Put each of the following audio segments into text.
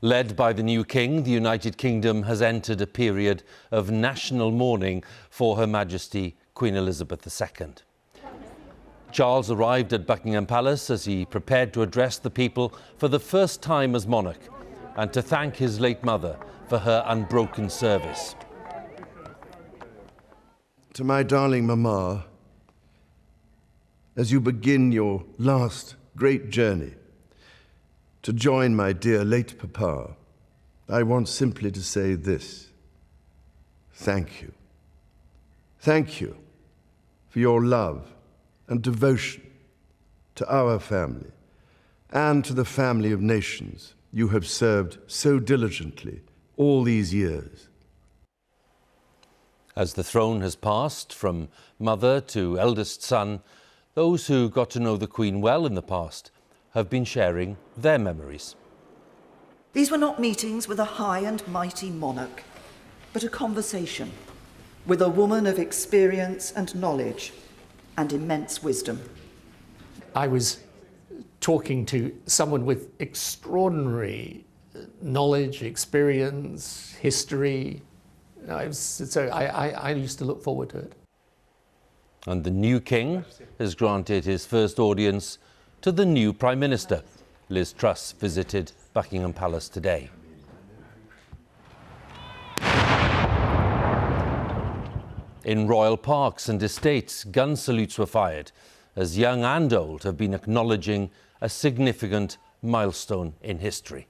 Led by the new king, the United Kingdom has entered a period of national mourning for Her Majesty Queen Elizabeth II. Charles arrived at Buckingham Palace as he prepared to address the people for the first time as monarch and to thank his late mother for her unbroken service. To my darling Mamma, as you begin your last great journey to join my dear late Papa, I want simply to say this: thank you. Thank you for your love and devotion to our family and to the family of nations you have served so diligently all these years. As the throne has passed from mother to eldest son, those who got to know the Queen well in the past have been sharing their memories. These were not meetings with a high and mighty monarch, but a conversation with a woman of experience and knowledge and immense wisdom. I was talking to someone with extraordinary knowledge, experience, history. So I used to look forward to it. And the new king has granted his first audience to the new Prime Minister. Liz Truss visited Buckingham Palace today. In royal parks and estates, gun salutes were fired as young and old have been acknowledging a significant milestone in history.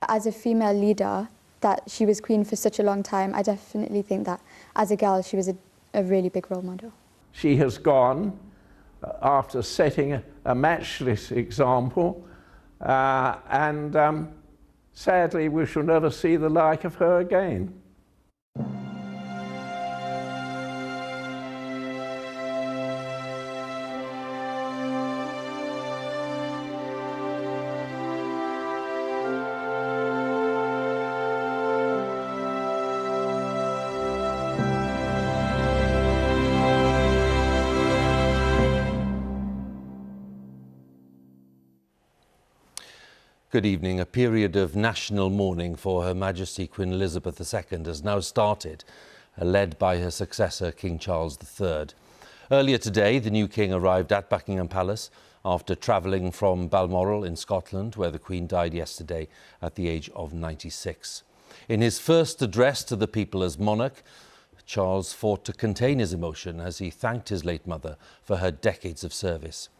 As a female leader, that she was queen for such a long time, I definitely think that as a girl she was a really big role model. She has gone after setting a matchless example, and sadly we shall never see the like of her again. Good evening. A period of national mourning for Her Majesty Queen Elizabeth II has now started, led by her successor, King Charles III. Earlier today, the new king arrived at Buckingham Palace after travelling from Balmoral in Scotland, where the Queen died yesterday at the age of 96. In his first address to the people as monarch, Charles fought to contain his emotion as he thanked his late mother for her decades of service.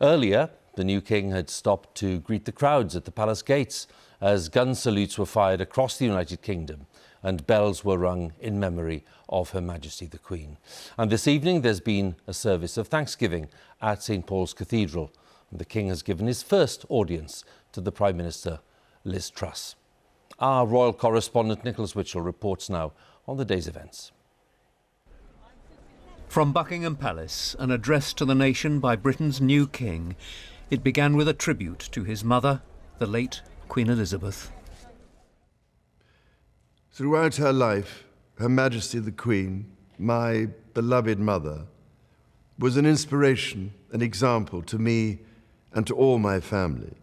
Earlier, the new king had stopped to greet the crowds at the palace gates as gun salutes were fired across the United Kingdom and bells were rung in memory of Her Majesty the Queen. And this evening there's been a service of thanksgiving at St Paul's Cathedral. And the king has given his first audience to the Prime Minister, Liz Truss. Our royal correspondent Nicholas Witchell reports now on the day's events. From Buckingham Palace, an address to the nation by Britain's new king. It began with a tribute to his mother, the late Queen Elizabeth. Throughout her life, Her Majesty the Queen, my beloved mother, was an inspiration, an example to me and to all my family.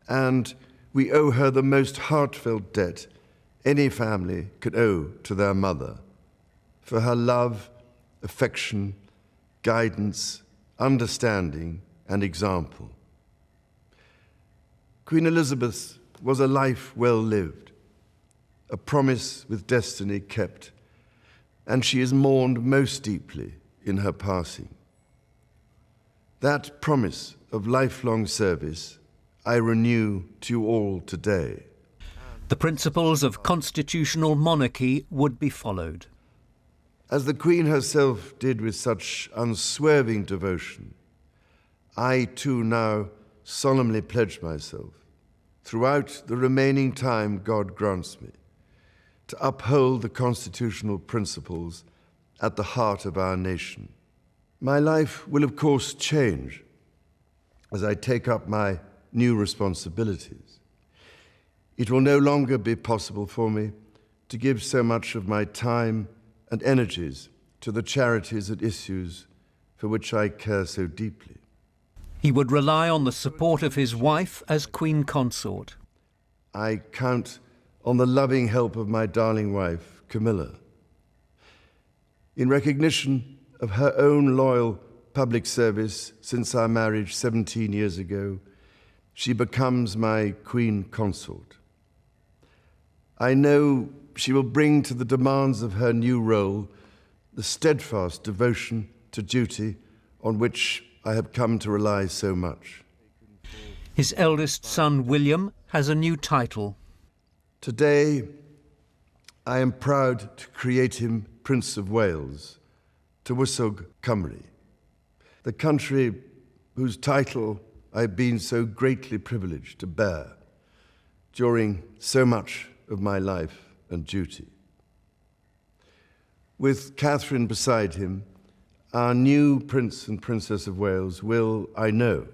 And we owe her the most heartfelt debt any family could owe to their mother, for her love, affection, guidance, understanding, and example. Queen Elizabeth was a life well lived, a promise with destiny kept, and she is mourned most deeply in her passing. That promise of lifelong service I renew to you all today. The principles of constitutional monarchy would be followed. As the Queen herself did with such unswerving devotion, I too now solemnly pledge myself, throughout the remaining time God grants me, to uphold the constitutional principles at the heart of our nation. My life will, of course, change as I take up my new responsibilities. It will no longer be possible for me to give so much of my time and energies to the charities and issues for which I care so deeply. He would rely on the support of his wife as Queen Consort. I count on the loving help of my darling wife, Camilla. In recognition of her own loyal public service since our marriage 17 years ago, she becomes my Queen Consort. I know she will bring to the demands of her new role the steadfast devotion to duty on which I have come to rely so much. His eldest son, William, has a new title. Today, I am proud to create him Prince of Wales, Tywysog Cymru, the country whose title I've been so greatly privileged to bear during so much of my life and duty. With Catherine beside him, our new Prince and Princess of Wales will, I know,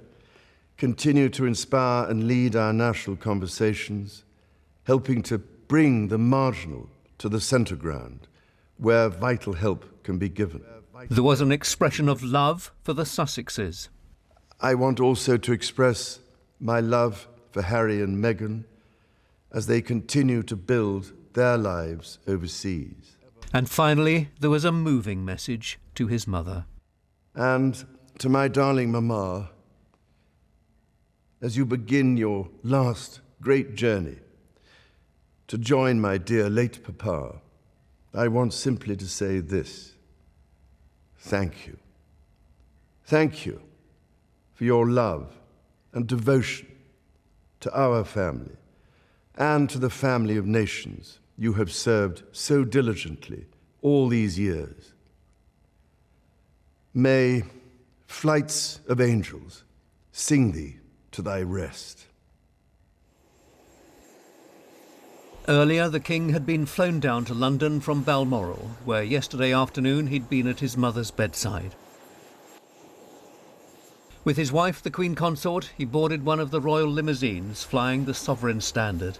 continue to inspire and lead our national conversations, helping to bring the marginal to the centre ground, where vital help can be given. There was an expression of love for the Sussexes. I want also to express my love for Harry and Meghan as they continue to build their lives overseas. And finally, there was a moving message to his mother. And to my darling Mama, as you begin your last great journey to join my dear late Papa, I want simply to say this: thank you. Thank you for your love and devotion to our family and to the family of nations you have served so diligently all these years. May flights of angels sing thee to thy rest. Earlier, the king had been flown down to London from Balmoral, where yesterday afternoon he'd been at his mother's bedside. With his wife, the Queen Consort, he boarded one of the royal limousines flying the sovereign standard.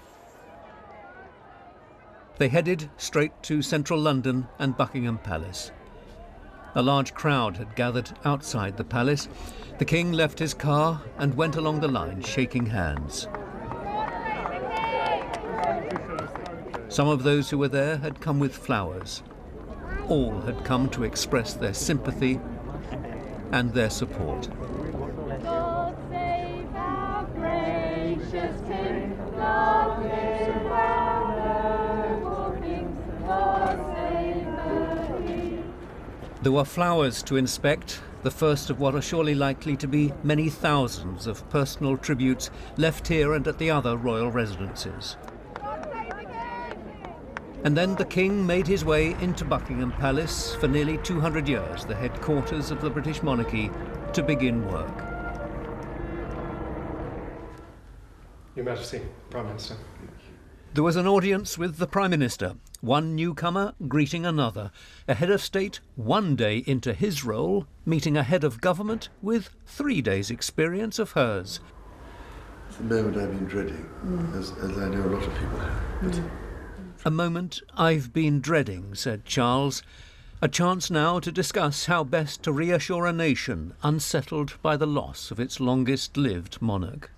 They headed straight to central London and Buckingham Palace. A large crowd had gathered outside the palace. The king left his car and went along the line, shaking hands. Some of those who were there had come with flowers. All had come to express their sympathy and their support. God save our gracious King, God live forever, King, God save the King. There were flowers to inspect, the first of what are surely likely to be many thousands of personal tributes left here and at the other royal residences. And then the king made his way into Buckingham Palace, for nearly 200 years the headquarters of the British monarchy, to begin work. Your Majesty, Prime Minister. There was an audience with the Prime Minister, one newcomer greeting another, a head of state 1 day into his role, meeting a head of government with 3 days' experience of hers. It's the moment I've been dreading, as I know a lot of people have. But A moment I've been dreading, said Charles. A chance now to discuss how best to reassure a nation unsettled by the loss of its longest-lived monarch.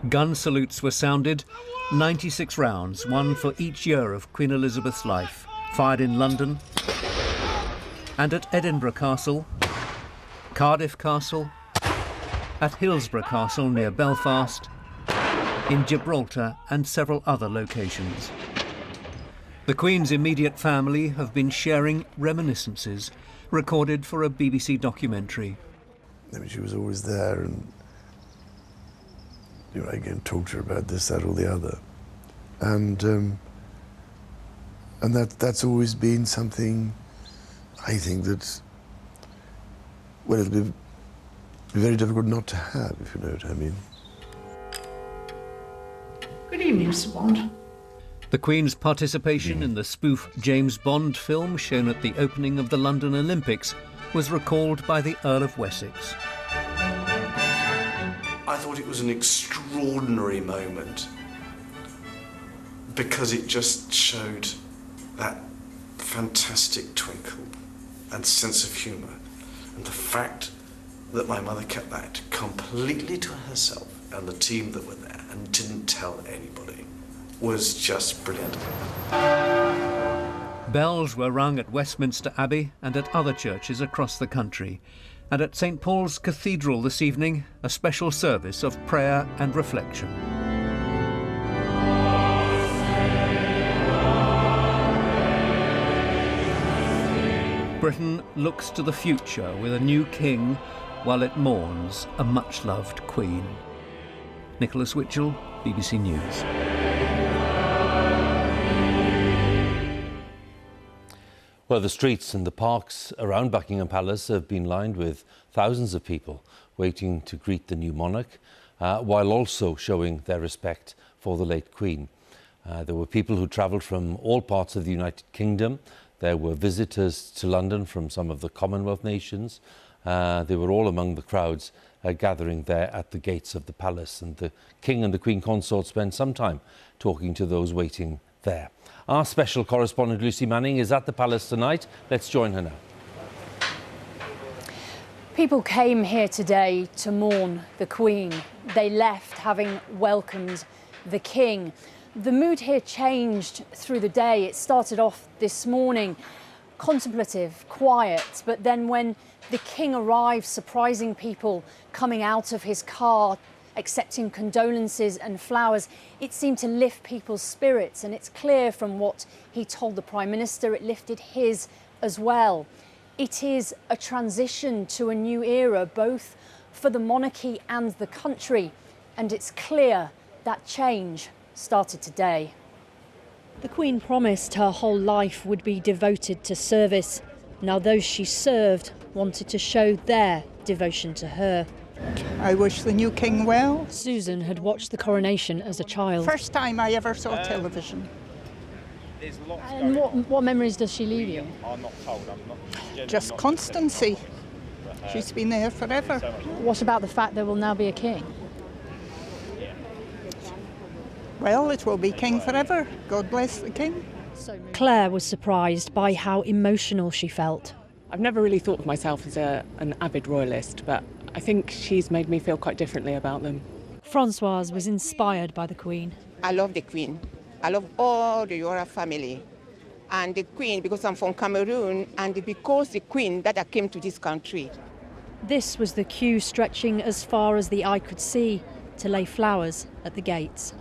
Gun salutes were sounded, 96 rounds, one for each year of Queen Elizabeth's life, fired in London and at Edinburgh Castle, Cardiff Castle, at Hillsborough Castle near Belfast, in Gibraltar and several other locations. The Queen's immediate family have been sharing reminiscences recorded for a BBC documentary. I mean, she was always there, and you know, I can talk to her about this, that, or the other, and that's always been something. I think that, well, it'll be very difficult not to have, if you know what I mean. Good evening, Mr. Bond. The Queen's participation in the spoof James Bond film shown at the opening of the London Olympics was recalled by the Earl of Wessex. I thought it was an extraordinary moment because it just showed that fantastic twinkle and sense of humour, and the fact that my mother kept that completely to herself and the team that were there and didn't tell anybody was just brilliant. Bells were rung at Westminster Abbey and at other churches across the country. And at St Paul's Cathedral this evening, a special service of prayer and reflection. Britain looks to the future with a new king while it mourns a much-loved queen. Nicholas Witchell, BBC News. Well, the streets and the parks around Buckingham Palace have been lined with thousands of people waiting to greet the new monarch, while also showing their respect for the late Queen. There were people who travelled from all parts of the United Kingdom. There were visitors to London from some of the Commonwealth nations. They were all among the crowds gathering there at the gates of the palace. And the King and the Queen Consort spent some time talking to those waiting there. Our special correspondent Lucy Manning is at the palace tonight. Let's join her now. People came here today to mourn the Queen. They left having welcomed the King. The mood here changed through the day. It started off this morning contemplative, quiet, but then when the King arrived, surprising people coming out of his car, accepting condolences and flowers, it seemed to lift people's spirits, and it's clear from what he told the Prime Minister, it lifted his as well. It is a transition to a new era, both for the monarchy and the country, and it's clear that change started today. The Queen promised her whole life would be devoted to service. Now those she served wanted to show their devotion to her. I wish the new king well. Susan had watched the coronation as a child. First time I ever saw television. And what memories does she leave you? Just constancy. She's been there forever. What about the fact there will now be a king? Well, it will be king forever. God bless the king. Claire was surprised by how emotional she felt. I've never really thought of myself as an avid royalist, but I think she's made me feel quite differently about them. Francoise was inspired by the Queen. I love the Queen. I love all the royal family. And the Queen, because I'm from Cameroon, and because the Queen that I came to this country. This was the queue stretching as far as the eye could see to lay flowers at the gates.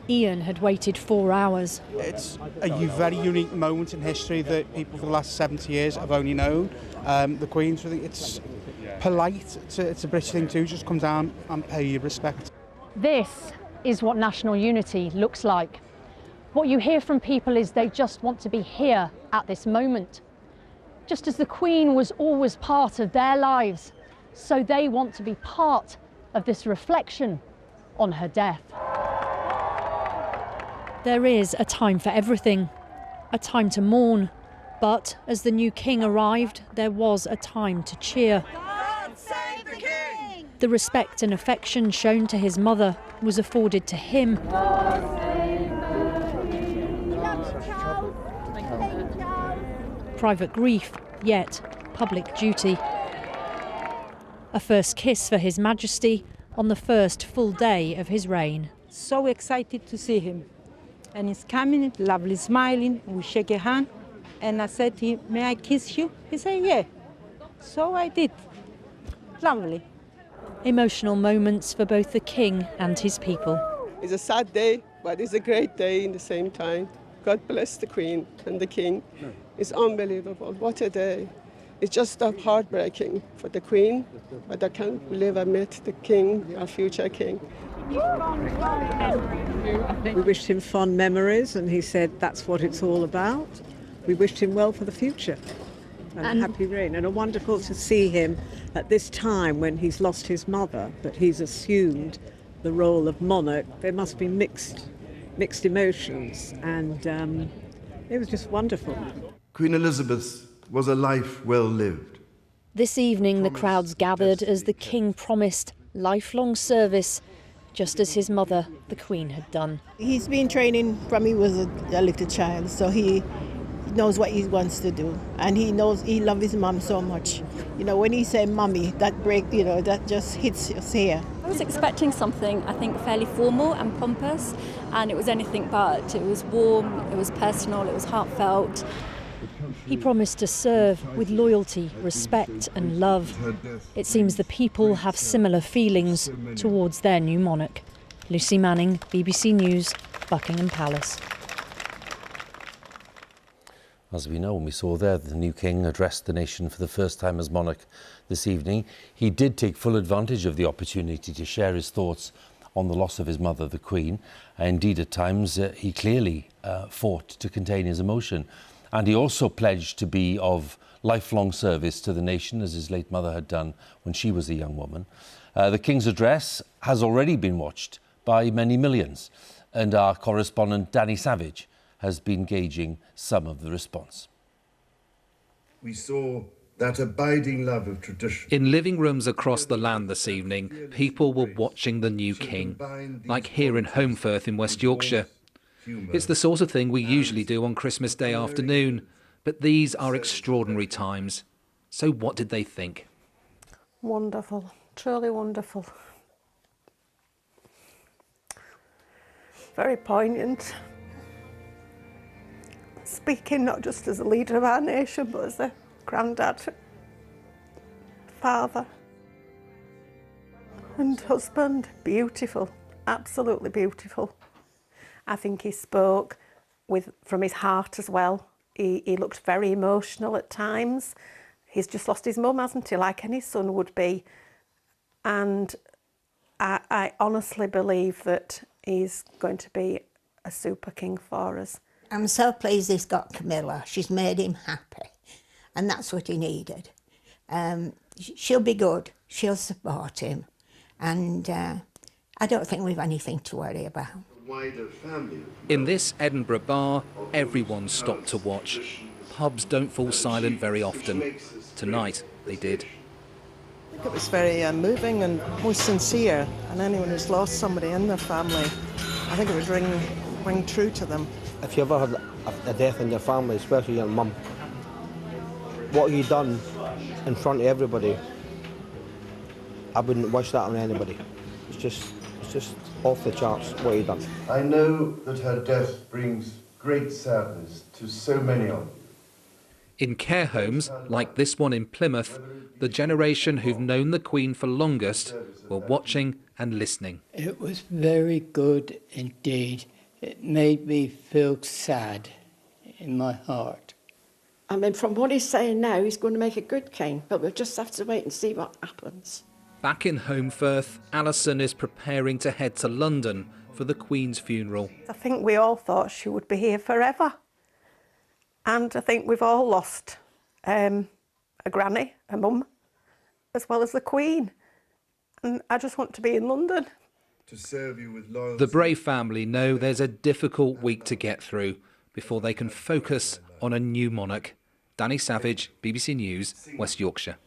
Ian had waited 4 hours. It's a very unique moment in history that people for the last 70 years have only known. The Queen's, it's polite, it's a British thing to just come down and pay your respect. This is what national unity looks like. What you hear from people is they just want to be here at this moment. Just as the Queen was always part of their lives, so they want to be part of this reflection on her death. There is a time for everything, a time to mourn, but as the new king arrived, there was a time to cheer. God save the king! The respect and affection shown to his mother was afforded to him. God save the king! Private grief, yet public duty. A first kiss for His Majesty on the first full day of his reign. So excited to see him. And he's coming, lovely smiling, we shake a hand. And I said to him, may I kiss you? He said, yeah. So I did. Lovely. Emotional moments for both the king and his people. It's a sad day, but it's a great day in the same time. God bless the Queen and the King. It's unbelievable. What a day. It's just heartbreaking for the Queen, but I can't believe I met the King, our future King. We wished him fond memories, and he said that's what it's all about. We wished him well for the future and happy reign. And wonderful to see him at this time when he's lost his mother, but he's assumed the role of monarch. There must be mixed emotions, and it was just wonderful. Queen Elizabeth was a life well lived. This evening the crowds gathered as the king promised lifelong service, just as his mother, the Queen, had done. He's been training from he was a little child, so he knows what he wants to do, and he knows he loves his mum so much. You know, when he said "mummy," that just hits us here. I was expecting something, I think, fairly formal and pompous, and it was anything but. It was warm, it was personal, it was heartfelt. He promised to serve with loyalty, respect and love. It seems the people have similar feelings towards their new monarch. Lucy Manning, BBC News, Buckingham Palace. As we know, and we saw there, the new king addressed the nation for the first time as monarch this evening. He did take full advantage of the opportunity to share his thoughts on the loss of his mother, the Queen. Indeed, at times, he clearly fought to contain his emotion. And he also pledged to be of lifelong service to the nation, as his late mother had done when she was a young woman. The King's address has already been watched by many millions, and our correspondent Danny Savage has been gauging some of the response. We saw that abiding love of tradition. In living rooms across the land this evening, people were watching the new king, like here in Holmfirth in West Yorkshire. It's the sort of thing we usually do on Christmas Day afternoon, but these are extraordinary times. So what did they think? Wonderful, truly wonderful. Very poignant. Speaking not just as a leader of our nation, but as a granddad, father and husband. Beautiful, absolutely beautiful. I think he spoke from his heart as well. He looked very emotional at times. He's just lost his mum, hasn't he, like any son would be. And I honestly believe that he's going to be a super king for us. I'm so pleased he's got Camilla. She's made him happy, and that's what he needed. She'll be good, she'll support him, and I don't think we've anything to worry about. In this Edinburgh bar, everyone stopped to watch. Pubs don't fall silent very often. Tonight, they did. I think it was very moving and most sincere, and anyone who's lost somebody in their family, I think it would ring true to them. If you ever had a death in your family, especially your mum, what he done in front of everybody, I wouldn't wish that on anybody. It's just off the charts what he done. I know that her death brings great sadness to so many of you. In care homes, like this one in Plymouth, the generation who've known the Queen for longest were watching and listening. It was very good indeed. It made me feel sad in my heart. I mean, from what he's saying now, he's going to make a good king, but we'll just have to wait and see what happens. Back in Holmfirth, Alison is preparing to head to London for the Queen's funeral. I think we all thought she would be here forever. And I think we've all lost a granny, a mum, as well as the Queen. And I just want to be in London. To serve you with loyalty. The Bray family know there's a difficult week to get through before they can focus on a new monarch. Danny Savage, BBC News, West Yorkshire.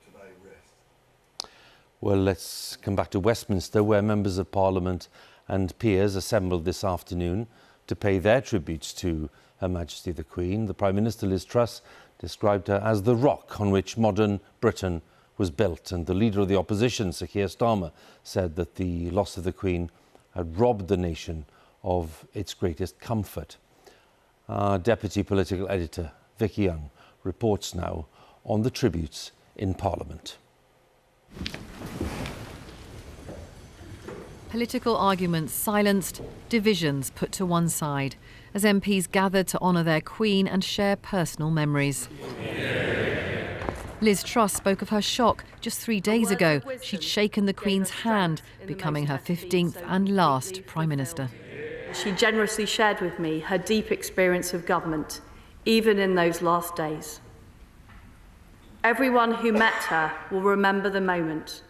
Well, let's come back to Westminster, where members of Parliament and peers assembled this afternoon to pay their tributes to Her Majesty the Queen. The Prime Minister, Liz Truss, described her as the rock on which modern Britain was built, and the Leader of the Opposition, Sir Keir Starmer, said that the loss of the Queen had robbed the nation of its greatest comfort. Our Deputy Political Editor, Vicky Young, reports now on the tributes in Parliament. Political arguments silenced, divisions put to one side, as MPs gathered to honour their Queen and share personal memories. Liz Truss spoke of her shock just 3 days ago. She'd shaken the Queen's hand, becoming her 15th and last Prime Minister. She generously shared with me her deep experience of government, even in those last days. Everyone who met her will remember the moment.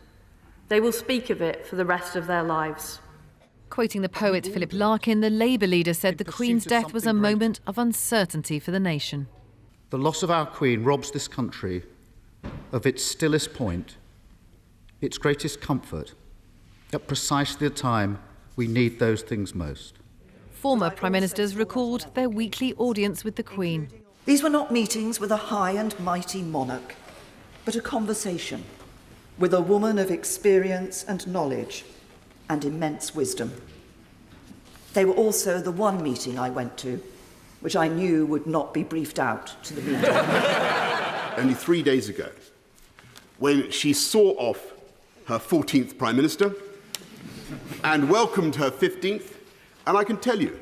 They will speak of it for the rest of their lives. Quoting the poet Philip Larkin, the Labour leader said the Queen's death was a moment of uncertainty for the nation. The loss of our Queen robs this country of its stillest point, its greatest comfort, at precisely the time we need those things most. Former Prime Ministers recalled their weekly audience with the Queen. These were not meetings with a high and mighty monarch, but a conversation with a woman of experience and knowledge and immense wisdom. They were also the one meeting I went to, which I knew would not be briefed out to the media. Only 3 days ago, when she saw off her 14th Prime Minister and welcomed her 15th, and I can tell you,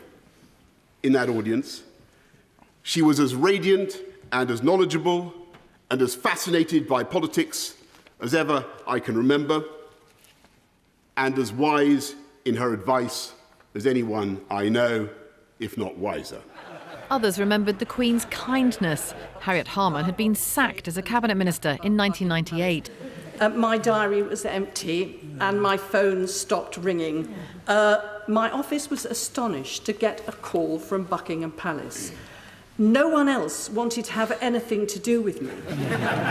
in that audience, she was as radiant and as knowledgeable and as fascinated by politics as ever I can remember, and as wise in her advice as anyone I know, if not wiser. Others remembered the Queen's kindness. Harriet Harman had been sacked as a cabinet minister in 1998. My diary was empty and my phone stopped ringing. My office was astonished to get a call from Buckingham Palace. No one else wanted to have anything to do with me,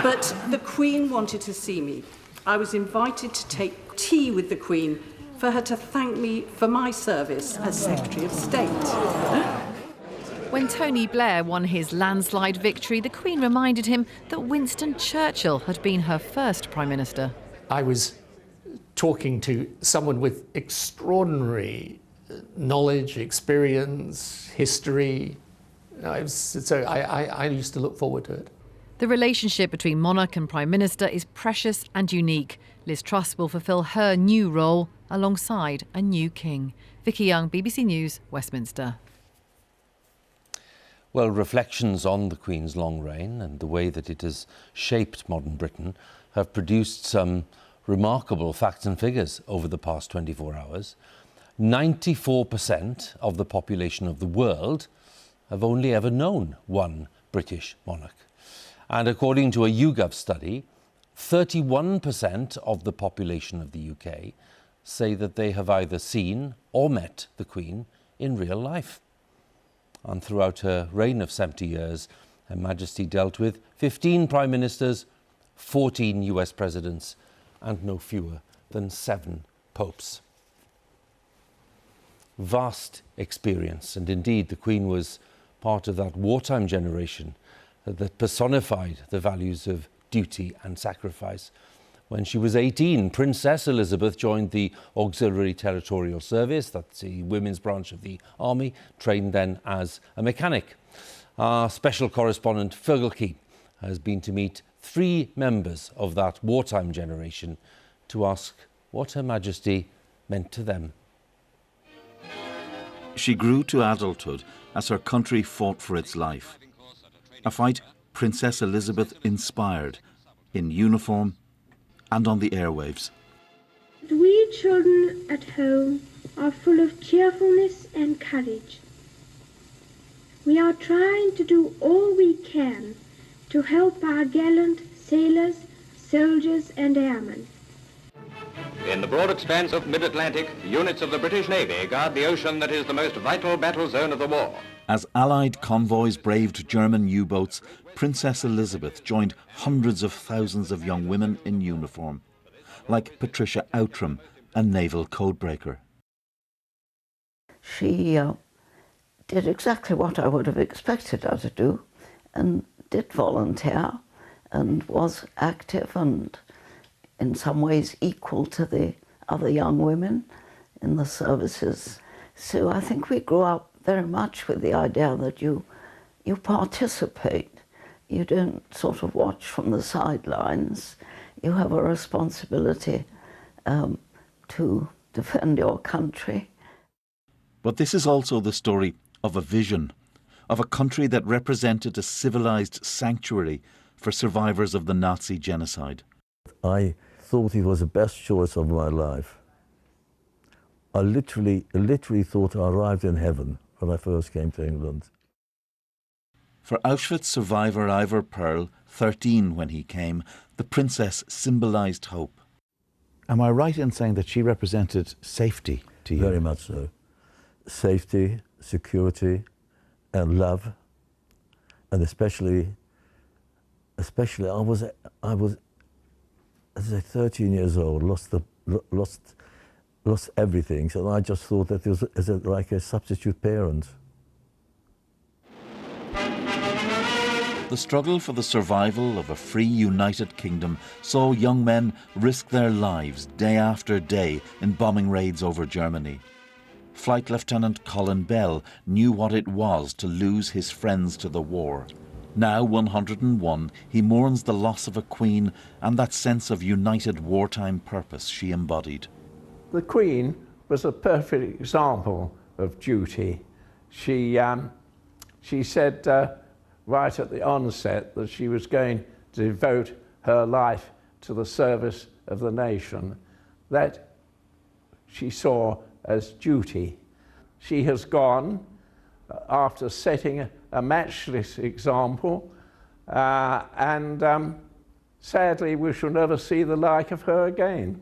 but the Queen wanted to see me. I was invited to take tea with the Queen for her to thank me for my service as Secretary of State. When Tony Blair won his landslide victory, the Queen reminded him that Winston Churchill had been her first Prime Minister. I was talking to someone with extraordinary knowledge, experience, history. So I used to look forward to it. The relationship between monarch and Prime Minister is precious and unique. Liz Truss will fulfil her new role alongside a new king. Vicky Young, BBC News, Westminster. Well, reflections on the Queen's long reign and the way that it has shaped modern Britain have produced some remarkable facts and figures over the past 24 hours. 94% of the population of the world have only ever known one British monarch. And according to a YouGov study, 31% of the population of the UK say that they have either seen or met the Queen in real life. And throughout her reign of 70 years, Her Majesty dealt with 15 Prime Ministers, 14 US Presidents, and no fewer than 7 Popes. Vast experience, and indeed the Queen was part of that wartime generation that personified the values of duty and sacrifice. When she was 18, Princess Elizabeth joined the Auxiliary Territorial Service, that's the women's branch of the army, trained then as a mechanic. Our special correspondent, Fergal Keane, has been to meet 3 members of that wartime generation to ask what Her Majesty meant to them. She grew to adulthood as her country fought for its life. A fight Princess Elizabeth inspired in uniform and on the airwaves. We children at home are full of cheerfulness and courage. We are trying to do all we can to help our gallant sailors, soldiers and airmen. In the broad expanse of mid-Atlantic, units of the British Navy guard the ocean that is the most vital battle zone of the war. As Allied convoys braved German U-boats, Princess Elizabeth joined hundreds of thousands of young women in uniform, like Patricia Outram, a naval codebreaker. She did exactly what I would have expected her to do, and did volunteer, and was active and in some ways equal to the other young women in the services. So I think we grew up very much with the idea that you participate. You don't sort of watch from the sidelines. You have a responsibility to defend your country. But this is also the story of a vision, of a country that represented a civilized sanctuary for survivors of the Nazi genocide. I thought it was the best choice of my life. I literally thought I arrived in heaven when I first came to England. For Auschwitz survivor Ivor Pearl, 13 when he came, the princess symbolised hope. Am I right in saying that she represented safety to you? Very much so. Safety, security, and love, and especially I was as I 13 years old, lost everything. So I just thought that it was like a substitute parent. The struggle for the survival of a free, united kingdom saw young men risk their lives day after day in bombing raids over Germany. Flight Lieutenant Colin Bell knew what it was to lose his friends to the war. Now 101, he mourns the loss of a queen and that sense of united wartime purpose she embodied. The Queen was a perfect example of duty. She said right at the onset that she was going to devote her life to the service of the nation. That she saw as duty. She has gone after setting a matchless example, and sadly we shall never see the like of her again.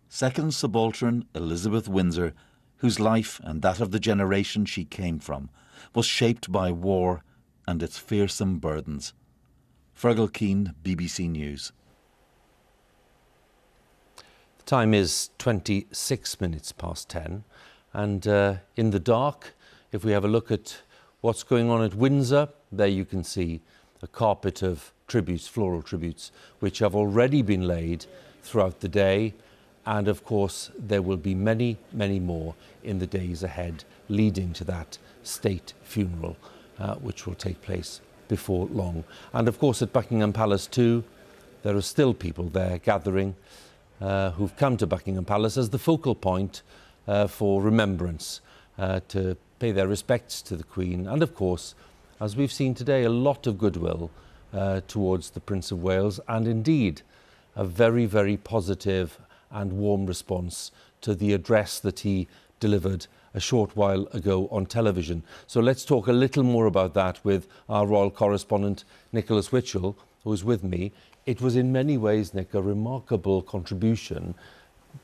Second Subaltern Elizabeth Windsor, whose life and that of the generation she came from was shaped by war and its fearsome burdens. Fergal Keane, BBC News. The time is 26 minutes past 10, and in the dark, if we have a look at what's going on at Windsor, there you can see a carpet of tributes, floral tributes, which have already been laid throughout the day. And of course, there will be many, many more in the days ahead leading to that state funeral, which will take place before long. And of course, at Buckingham Palace too, there are still people there gathering who've come to Buckingham Palace as the focal point for remembrance, to pay their respects to the Queen. And of course, as we've seen today, a lot of goodwill towards the Prince of Wales, and indeed a very, very positive and warm response to the address that he delivered a short while ago on television. So let's talk a little more about that with our royal correspondent, Nicholas Witchell, who is with me. It was in many ways, Nick, a remarkable contribution.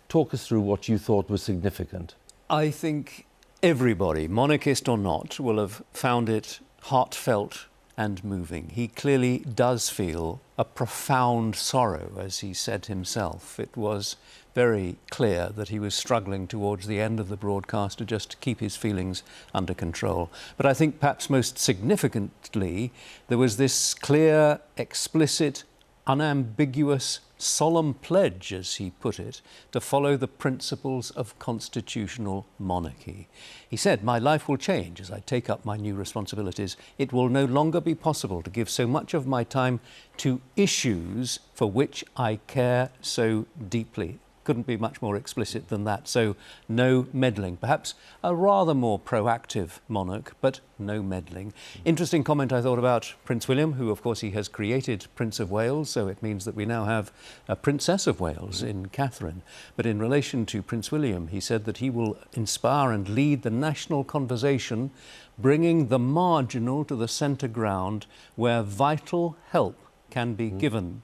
Talk us through what you thought was significant. I think everybody, monarchist or not, will have found it heartfelt and moving. He clearly does feel a profound sorrow, as he said himself. It was very clear that he was struggling towards the end of the broadcast to just keep his feelings under control. But I think perhaps most significantly, there was this clear, explicit, unambiguous, solemn pledge, as he put it, to follow the principles of constitutional monarchy. He said, "My life will change as I take up my new responsibilities. It will no longer be possible to give so much of my time to issues for which I care so deeply." Couldn't be much more explicit than that. So no meddling. Perhaps a rather more proactive monarch, but no meddling. Interesting comment I thought about Prince William, who of course he has created Prince of Wales, so it means that we now have a Princess of Wales in Catherine. But in relation to Prince William, he said that he will inspire and lead the national conversation, bringing the marginal to the centre ground where vital help can be given.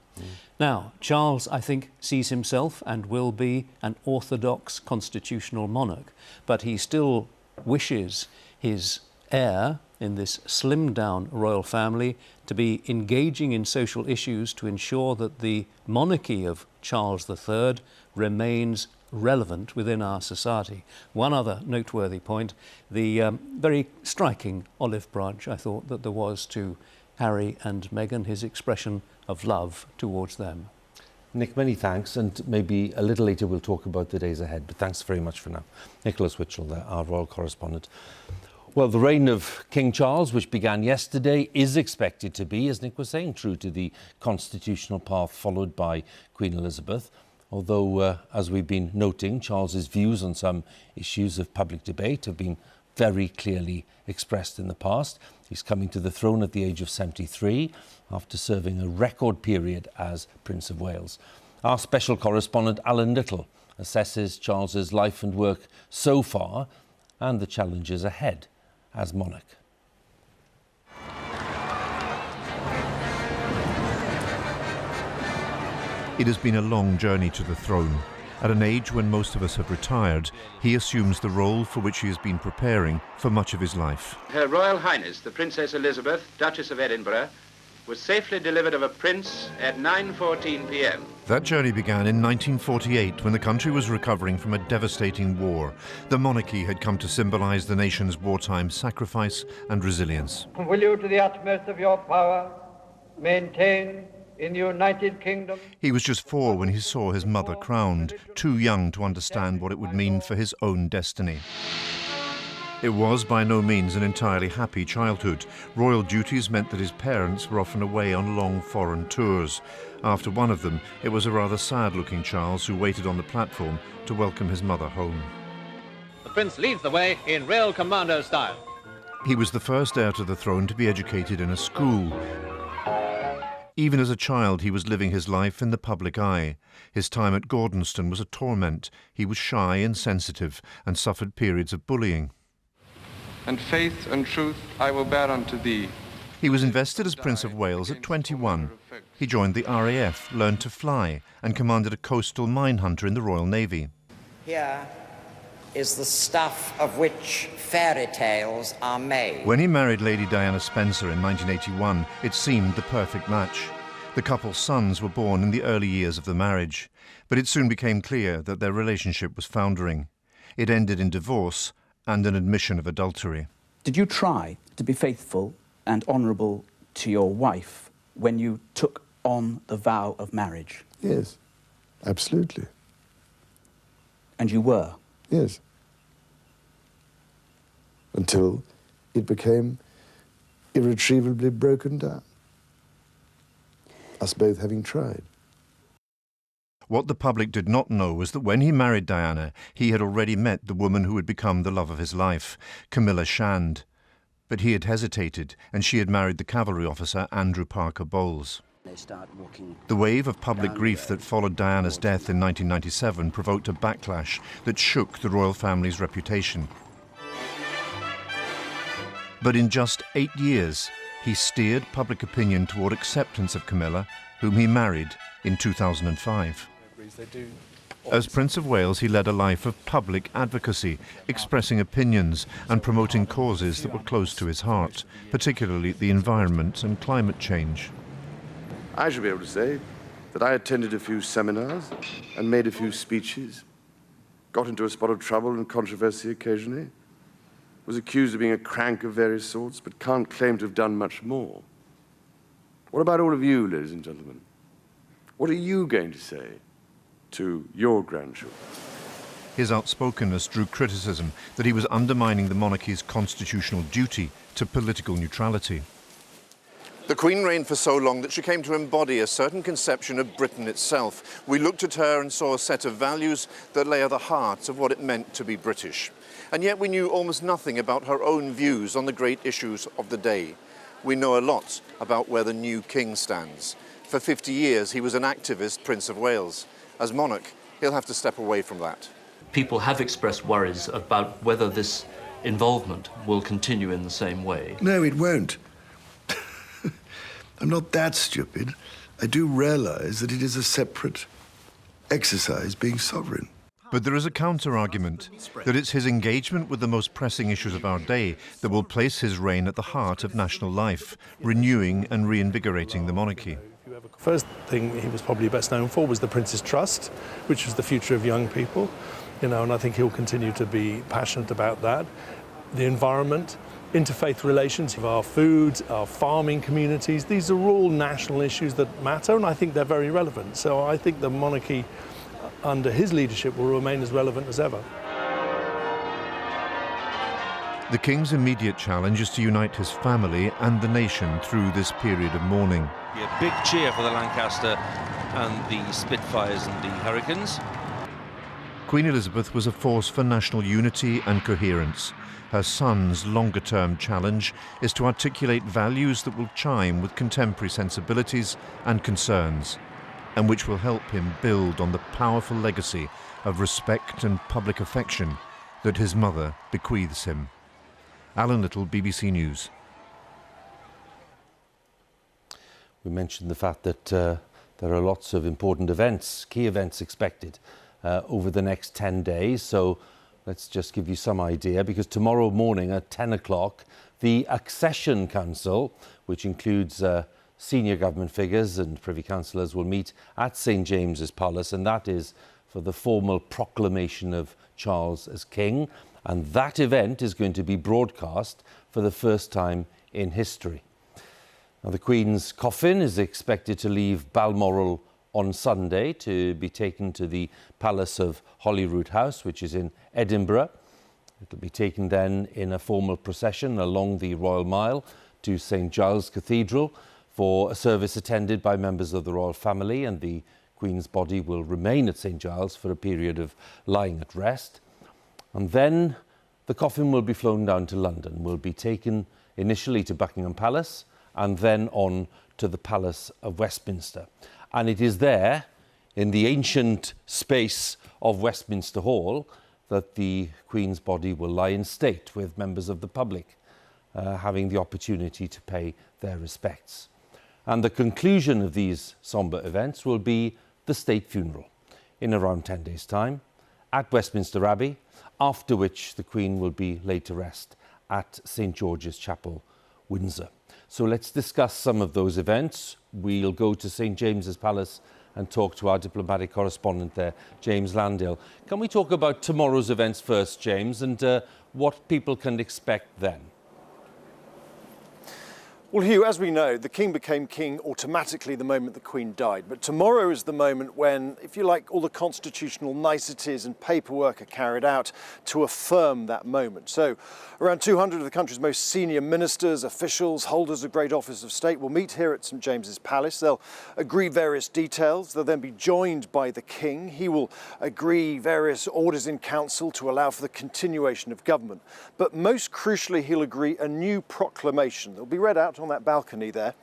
Now, Charles, I think, sees himself and will be an orthodox constitutional monarch, but he still wishes his heir in this slimmed-down royal family to be engaging in social issues to ensure that the monarchy of Charles III remains relevant within our society. One other noteworthy point, the very striking olive branch, I thought, that there was to Harry and Meghan, his expression of love towards them. Nick, many thanks, and maybe a little later we'll talk about the days ahead, but thanks very much for now. Nicholas Witchell there, our royal correspondent. Well, the reign of King Charles, which began yesterday, is expected to be, as Nick was saying, true to the constitutional path followed by Queen Elizabeth. Although, as we've been noting, Charles's views on some issues of public debate have been very clearly expressed in the past. He's coming to the throne at the age of 73 after serving a record period as Prince of Wales. Our special correspondent Alan Little assesses Charles's life and work so far and the challenges ahead as monarch. It has been a long journey to the throne. At an age when most of us have retired, he assumes the role for which he has been preparing for much of his life. Her Royal Highness, the Princess Elizabeth, Duchess of Edinburgh, was safely delivered of a prince at 9:14 p.m. That journey began in 1948 when the country was recovering from a devastating war. The monarchy had come to symbolise the nation's wartime sacrifice and resilience. Will you, to the utmost of your power, maintain in the United Kingdom? He was just 4 when he saw his mother crowned, too young to understand what it would mean for his own destiny. It was by no means an entirely happy childhood. Royal duties meant that his parents were often away on long foreign tours. After one of them, it was a rather sad-looking Charles who waited on the platform to welcome his mother home. The prince leads the way in real commando style. He was the first heir to the throne to be educated in a school. Even as a child, he was living his life in the public eye. His time at Gordonston was a torment. He was shy and sensitive and suffered periods of bullying. And faith and truth I will bear unto thee. He was invested as Prince of Wales at 21. He joined the RAF, learned to fly, and commanded a coastal mine hunter in the Royal Navy. Here is the stuff of which fairy tales are made. When he married Lady Diana Spencer in 1981, it seemed the perfect match. The couple's sons were born in the early years of the marriage, but it soon became clear that their relationship was foundering. It ended in divorce and an admission of adultery. Did you try to be faithful and honourable to your wife when you took on the vow of marriage? Yes, absolutely. And you were? Yes. Until it became irretrievably broken down. Us both having tried. What the public did not know was that when he married Diana, he had already met the woman who would become the love of his life, Camilla Shand. But he had hesitated, and she had married the cavalry officer Andrew Parker Bowles. The wave of public grief that followed Diana's death in 1997 provoked a backlash that shook the royal family's reputation. But in just 8 years, he steered public opinion toward acceptance of Camilla, whom he married in 2005. As Prince of Wales, he led a life of public advocacy, expressing opinions and promoting causes that were close to his heart, particularly the environment and climate change. I should be able to say that I attended a few seminars and made a few speeches, got into a spot of trouble and controversy occasionally, was accused of being a crank of various sorts, but can't claim to have done much more. What about all of you, ladies and gentlemen? What are you going to say to your grandchildren? His outspokenness drew criticism that he was undermining the monarchy's constitutional duty to political neutrality. The Queen reigned for so long that she came to embody a certain conception of Britain itself. We looked at her and saw a set of values that lay at the heart of what it meant to be British. And yet we knew almost nothing about her own views on the great issues of the day. We know a lot about where the new king stands. For 50 years, he was an activist Prince of Wales. As monarch, he'll have to step away from that. People have expressed worries about whether this involvement will continue in the same way. No, it won't. I'm not that stupid. I do realise that it is a separate exercise being sovereign. But there is a counter-argument that it's his engagement with the most pressing issues of our day that will place his reign at the heart of national life, renewing and reinvigorating the monarchy. First thing he was probably best known for was the Prince's Trust, which was the future of young people, and I think he'll continue to be passionate about that. The environment, interfaith relations, our food, our farming communities, these are all national issues that matter, and I think they're very relevant. So I think the monarchy under his leadership will remain as relevant as ever. The King's immediate challenge is to unite his family and the nation through this period of mourning. A big cheer for the Lancaster and the Spitfires and the Hurricanes. Queen Elizabeth was a force for national unity and coherence. Her son's longer-term challenge is to articulate values that will chime with contemporary sensibilities and concerns, and which will help him build on the powerful legacy of respect and public affection that his mother bequeaths him. Alan Little, BBC News. We mentioned the fact that there are lots of important events, key events expected over the next 10 days. So let's just give you some idea, because tomorrow morning at 10 o'clock, the Accession Council, which includes senior government figures and Privy Councillors will meet at St James's Palace, and that is for the formal proclamation of Charles as King. And that event is going to be broadcast for the first time in history. Now, the Queen's coffin is expected to leave Balmoral on Sunday to be taken to the Palace of Holyrood House, which is in Edinburgh. It will be taken then in a formal procession along the Royal Mile to St Giles Cathedral for a service attended by members of the royal family, and the Queen's body will remain at St Giles for a period of lying at rest. And then the coffin will be flown down to London, will be taken initially to Buckingham Palace and then on to the Palace of Westminster. And it is there, in the ancient space of Westminster Hall, that the Queen's body will lie in state, with members of the public having the opportunity to pay their respects. And the conclusion of these sombre events will be the state funeral in around 10 days' time at Westminster Abbey, after which the Queen will be laid to rest at St George's Chapel, Windsor. So let's discuss some of those events. We'll go to St James's Palace and talk to our diplomatic correspondent there, James Landale. Can we talk about tomorrow's events first, James, and what people can expect then? Well, Huw, as we know, the King became King automatically the moment the Queen died. But tomorrow is the moment when, if you like, all the constitutional niceties and paperwork are carried out to affirm that moment. So around 200 of the country's most senior ministers, officials, holders of great office of state will meet here at St James's Palace. They'll agree various details. They'll then be joined by the King. He will agree various orders in council to allow for the continuation of government. But most crucially, he'll agree a new proclamation that will be read out on that balcony there,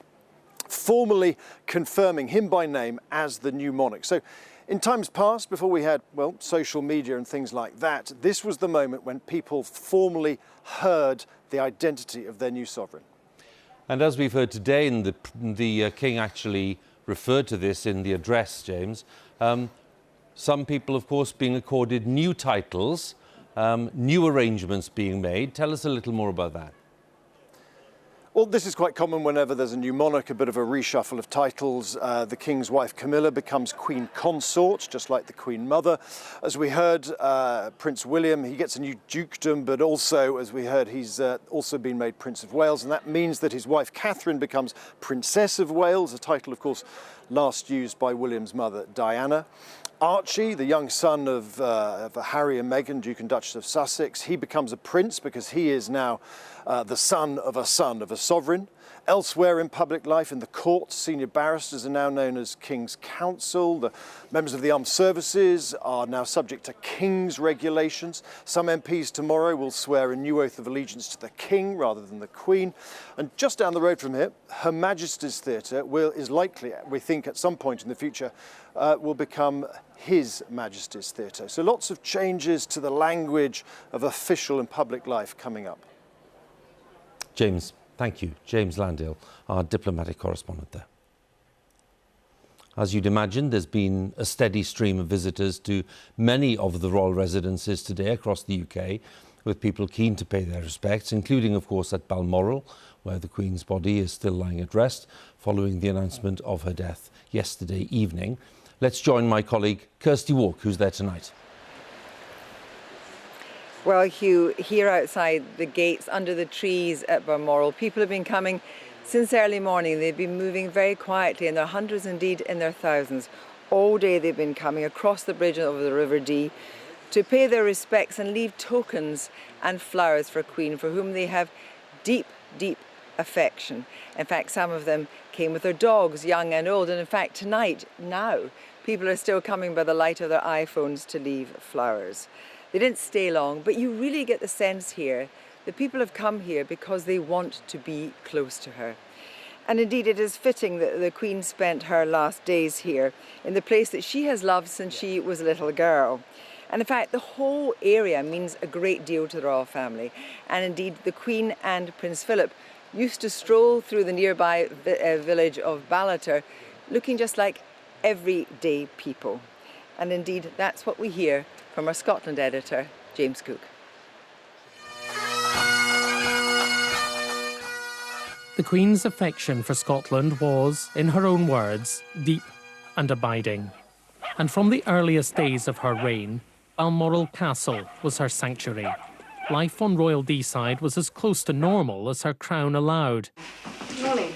formally confirming him by name as the new monarch. So in times past, before we had, well, social media and things like that, this was the moment when people formally heard the identity of their new sovereign. And as we've heard today, and the King actually referred to this in the address, James, some people, of course, being accorded new titles, new arrangements being made. Tell us a little more about that. Well, this is quite common whenever there's a new monarch, a bit of a reshuffle of titles. The King's wife, Camilla, becomes Queen Consort, just like the Queen Mother. As we heard, Prince William, he gets a new dukedom, but also, as we heard, he's also been made Prince of Wales, and that means that his wife, Catherine, becomes Princess of Wales, a title, of course, last used by William's mother, Diana. Archie, the young son of Harry and Meghan, Duke and Duchess of Sussex, he becomes a prince because he is now the son of a sovereign. Elsewhere in public life, in the courts, senior barristers are now known as King's Counsel. The members of the armed services are now subject to King's regulations. Some MPs tomorrow will swear a new oath of allegiance to the King rather than the Queen. And just down the road from here, Her Majesty's Theatre is likely, we think at some point in the future, will become His Majesty's Theatre. So lots of changes to the language of official and public life coming up. James, thank you. James Landale, our diplomatic correspondent there. As you'd imagine, there's been a steady stream of visitors to many of the royal residences today across the UK, with people keen to pay their respects, including, of course, at Balmoral, where the Queen's body is still lying at rest following the announcement of her death yesterday evening. Let's join my colleague Kirsty Wark, who's there tonight. Well, Huw, here outside the gates, under the trees at Balmoral, people have been coming since early morning. They've been moving very quietly, and there are hundreds, indeed, in their thousands. All day they've been coming across the bridge over the River Dee to pay their respects and leave tokens and flowers for Queen, for whom they have deep, deep affection. In fact, some of them came with their dogs, young and old, and in fact, tonight, now, people are still coming by the light of their iPhones to leave flowers. They didn't stay long, but you really get the sense here that people have come here because they want to be close to her. And indeed, it is fitting that the Queen spent her last days here in the place that she has loved since she was a little girl. And in fact, the whole area means a great deal to the royal family. And indeed, the Queen and Prince Philip used to stroll through the nearby village of Ballater, looking just like everyday people. And indeed, that's what we hear from our Scotland editor, James Cook. The Queen's affection for Scotland was, in her own words, deep and abiding. And from the earliest days of her reign, Balmoral Castle was her sanctuary. Life on Royal Deeside was as close to normal as her crown allowed. Morning.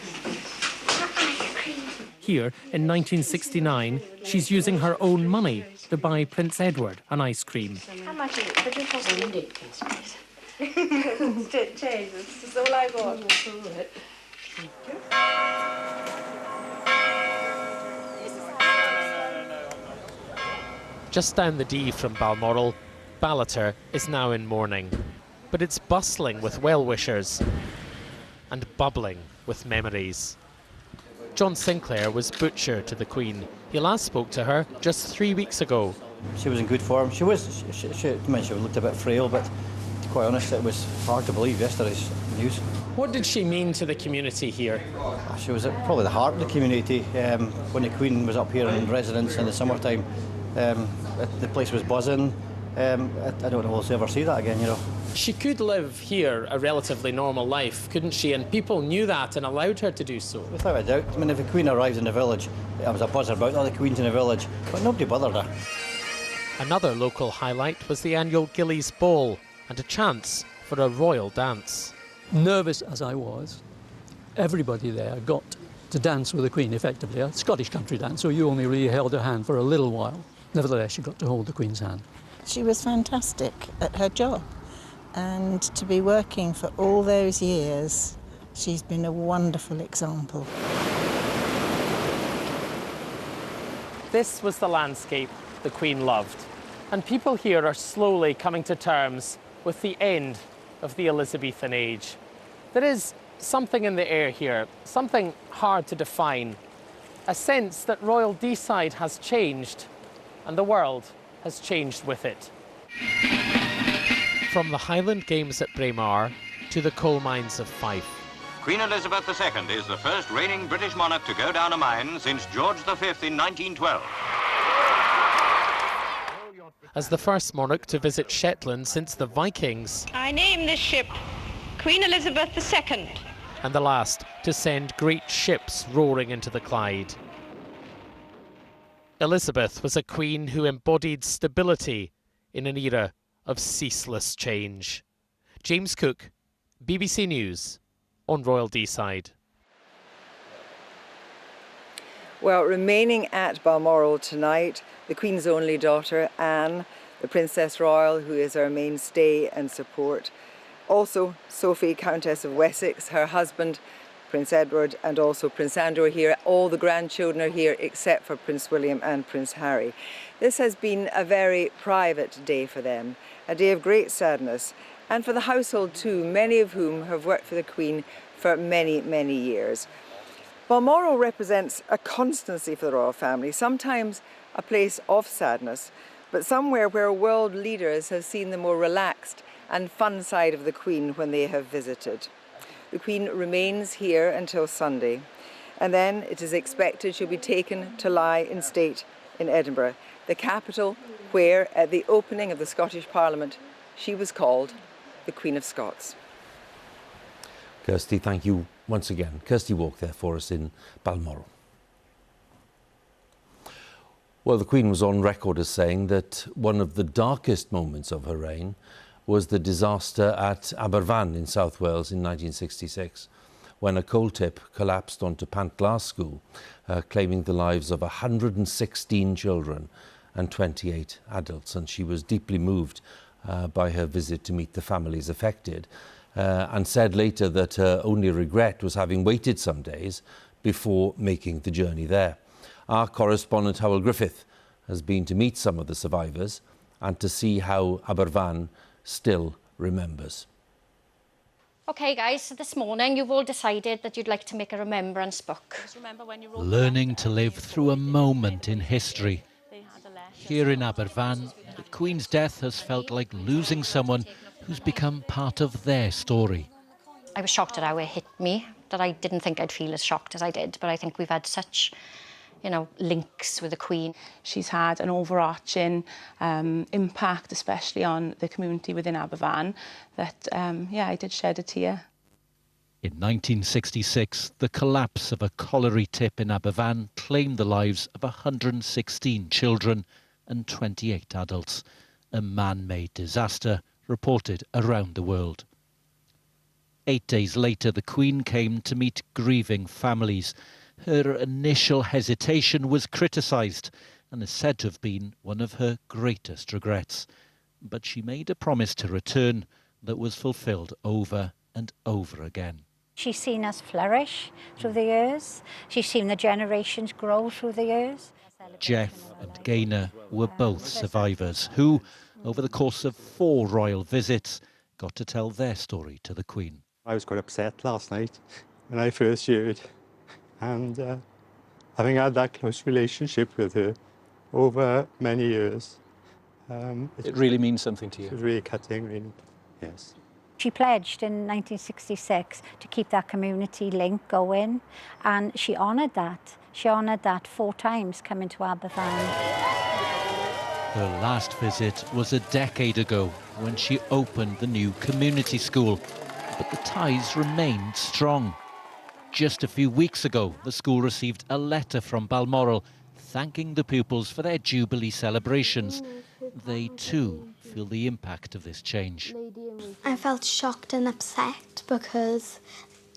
Here, in 1969, she's using her own money to buy Prince Edward an ice cream. How much is it? But it was ridiculous, please. This is all I got. Just down the Dee from Balmoral, Ballater is now in mourning. But it's bustling with well-wishers and bubbling with memories. John Sinclair was butcher to the Queen. He last spoke to her just 3 weeks ago. She was in good form. She looked a bit frail, but to be quite honest, it was hard to believe yesterday's news. What did she mean to the community here? She was probably the heart of the community. When the Queen was up here in residence in the summertime, the place was buzzing. I don't know if we'll ever see that again, you know. She could live here a relatively normal life, couldn't she? And people knew that and allowed her to do so. Without a doubt. I mean, if the Queen arrived in the village, there was a buzz about all the Queens in the village, but nobody bothered her. Another local highlight was the annual Gillies Ball and a chance for a royal dance. Nervous as I was, everybody there got to dance with the Queen effectively, a Scottish country dance, so you only really held her hand for a little while. Nevertheless, you got to hold the Queen's hand. She was fantastic at her job, and to be working for all those years, she's been a wonderful example. This was the landscape the Queen loved, and people here are slowly coming to terms with the end of the Elizabethan age. There is something in the air here, something hard to define, a sense that Royal Deeside has changed, and the world has changed with it. From the Highland Games at Braemar to the coal mines of Fife. Queen Elizabeth II is the first reigning British monarch to go down a mine since George V in 1912. As the first monarch to visit Shetland since the Vikings. I name this ship Queen Elizabeth II. And the last to send great ships roaring into the Clyde. Elizabeth was a queen who embodied stability in an era of ceaseless change. James Cook, BBC News, on Royal Deeside. Well, remaining at Balmoral tonight, the Queen's only daughter, Anne, the Princess Royal, who is our mainstay and support. Also, Sophie, Countess of Wessex, her husband, Prince Edward, and also Prince Andrew are here. All the grandchildren are here except for Prince William and Prince Harry. This has been a very private day for them, a day of great sadness, and for the household too, many of whom have worked for the Queen for many, many years. Balmoral represents a constancy for the royal family, sometimes a place of sadness, but somewhere where world leaders have seen the more relaxed and fun side of the Queen when they have visited. The Queen remains here until Sunday, and then it is expected she'll be taken to lie in state in Edinburgh, the capital where, at the opening of the Scottish Parliament, she was called the Queen of Scots. Kirsty, thank you once again. Kirsty Wark there for us in Balmoral. Well, the Queen was on record as saying that one of the darkest moments of her reign was the disaster at Aberfan in South Wales in 1966, when a coal tip collapsed onto Pantglas School, claiming the lives of 116 children and 28 adults. And she was deeply moved by her visit to meet the families affected, and said later that her only regret was having waited some days before making the journey there. Our correspondent Hywel Griffith has been to meet some of the survivors and to see how Aberfan still remembers. OK guys, so this morning you've all decided that you'd like to make a remembrance book. Learning to live through a moment in history. Here in Aberfan, the Queen's death has felt like losing someone who's become part of their story. I was shocked at how it hit me, that I didn't think I'd feel as shocked as I did, but I think we've had such, you know, links with the Queen. She's had an overarching impact, especially on the community within Aberfan, that, yeah, I did shed a tear. In 1966, the collapse of a colliery tip in Aberfan claimed the lives of 116 children and 28 adults, a man-made disaster reported around the world. 8 days later, the Queen came to meet grieving families. Her initial hesitation was criticised and is said to have been one of her greatest regrets. But she made a promise to return that was fulfilled over and over again. She's seen us flourish through the years. She's seen the generations grow through the years. Jeff and Gaynor were both survivors who, over the course of 4 royal visits, got to tell their story to the Queen. I was quite upset last night when I first heard, and having had that close relationship with her over many years. It really means something to you? It was really cutting, really, yes. She pledged in 1966 to keep that community link going, and she honoured that. She honoured that 4 times coming to Aberfan. Her last visit was a decade ago when she opened the new community school, but the ties remained strong. Just a few weeks ago, the school received a letter from Balmoral thanking the pupils for their Jubilee celebrations. They too feel the impact of this change. I felt shocked and upset because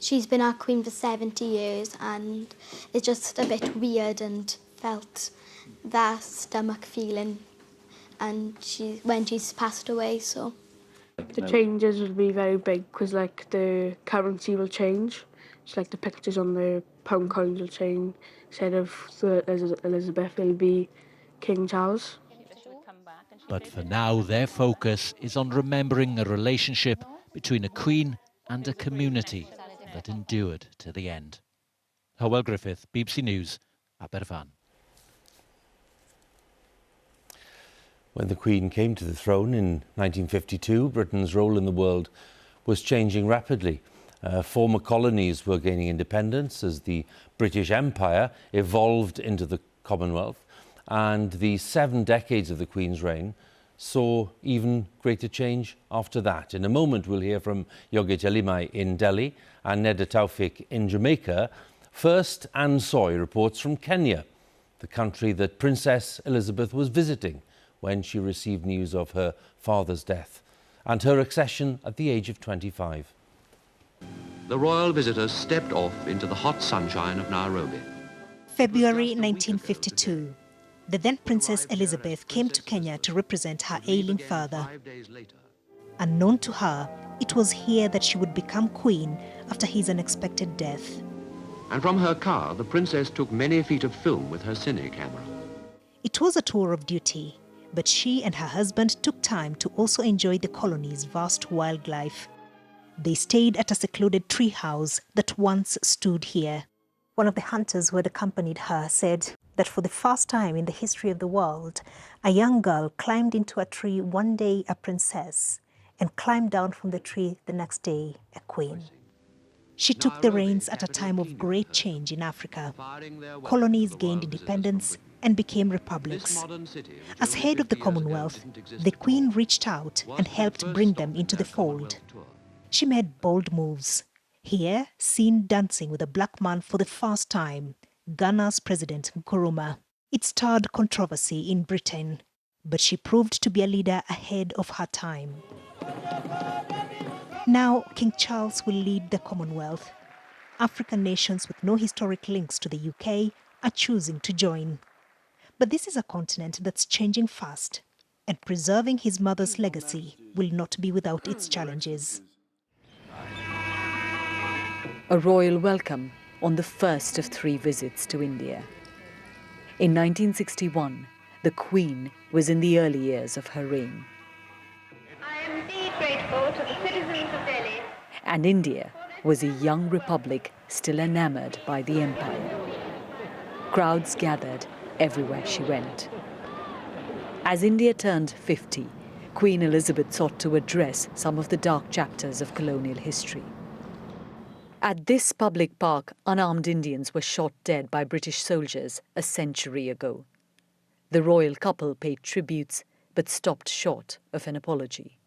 she's been our Queen for 70 years and it's just a bit weird, and felt that stomach feeling and when she's passed away. So the changes will be very big because like the currency will change. It's like the pictures on the pound coins will change. Instead of Elizabeth, it'll be King Charles. But for now, their focus is on remembering a relationship between a queen and a community that endured to the end. Hywel Griffith, BBC News, Aberfan. When the Queen came to the throne in 1952, Britain's role in the world was changing rapidly. Former colonies were gaining independence as the British Empire evolved into the Commonwealth, and the 7 decades of the Queen's reign saw even greater change after that. In a moment, we'll hear from Yogita Limaye in Delhi and Tawfik in Jamaica. First, Anne Soy reports from Kenya, the country that Princess Elizabeth was visiting when she received news of her father's death and her accession at the age of 25. The royal visitors stepped off into the hot sunshine of Nairobi. February 1952. The then Princess Elizabeth came to Kenya to represent her ailing father. Unknown to her, it was here that she would become queen after his unexpected death. And from her car, the princess took many feet of film with her cine camera. It was a tour of duty, but she and her husband took time to also enjoy the colony's vast wildlife. They stayed at a secluded tree house that once stood here. One of the hunters who had accompanied her said that for the first time in the history of the world, a young girl climbed into a tree one day a princess and climbed down from the tree the next day a queen. She took the reins at a time of great change in Africa. Colonies gained independence and became republics. As head of the Commonwealth, the Queen reached out and helped bring them into the fold. She made bold moves. Here, seen dancing with a black man for the first time, Ghana's President Nkrumah. It stirred controversy in Britain, but she proved to be a leader ahead of her time. Now, King Charles will lead the Commonwealth. African nations with no historic links to the UK are choosing to join. But this is a continent that's changing fast, and preserving his mother's legacy will not be without its challenges. A royal welcome on the first of 3 visits to India. In 1961, the Queen was in the early years of her reign. I am indeed grateful to the citizens of Delhi. And India was a young republic still enamoured by the empire. Crowds gathered everywhere she went. As India turned 50, Queen Elizabeth sought to address some of the dark chapters of colonial history. At this public park, unarmed Indians were shot dead by British soldiers a century ago. The royal couple paid tributes, but stopped short of an apology.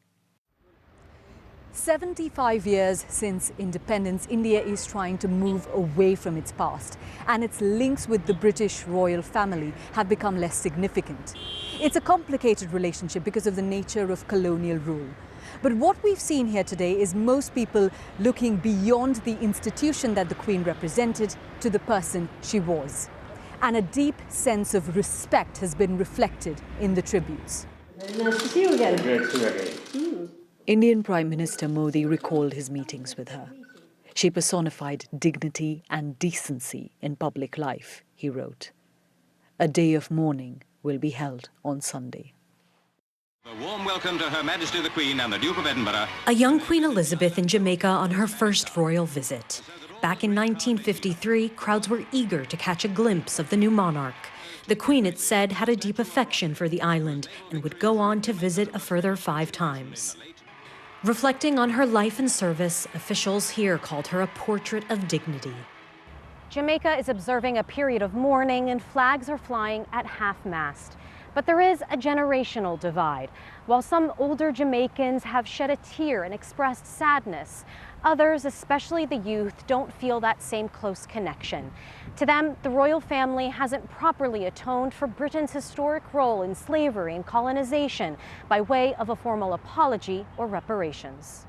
75 years since independence, India is trying to move away from its past, and its links with the British royal family have become less significant. It's a complicated relationship because of the nature of colonial rule. But what we've seen here today is most people looking beyond the institution that the Queen represented to the person she was. And a deep sense of respect has been reflected in the tributes. Nice to see you again. Great to see you again. Indian Prime Minister Modi recalled his meetings with her. She personified dignity and decency in public life, he wrote. A day of mourning will be held on Sunday. A warm welcome to Her Majesty the Queen and the Duke of Edinburgh. A young Queen Elizabeth in Jamaica on her first royal visit. Back in 1953, crowds were eager to catch a glimpse of the new monarch. The Queen, it said, had a deep affection for the island and would go on to visit a further 5 times. Reflecting on her life and service, officials here called her a portrait of dignity. Jamaica is observing a period of mourning and flags are flying at half-mast. But there is a generational divide. While some older Jamaicans have shed a tear and expressed sadness, others, especially the youth, don't feel that same close connection. To them, the royal family hasn't properly atoned for Britain's historic role in slavery and colonization by way of a formal apology or reparations.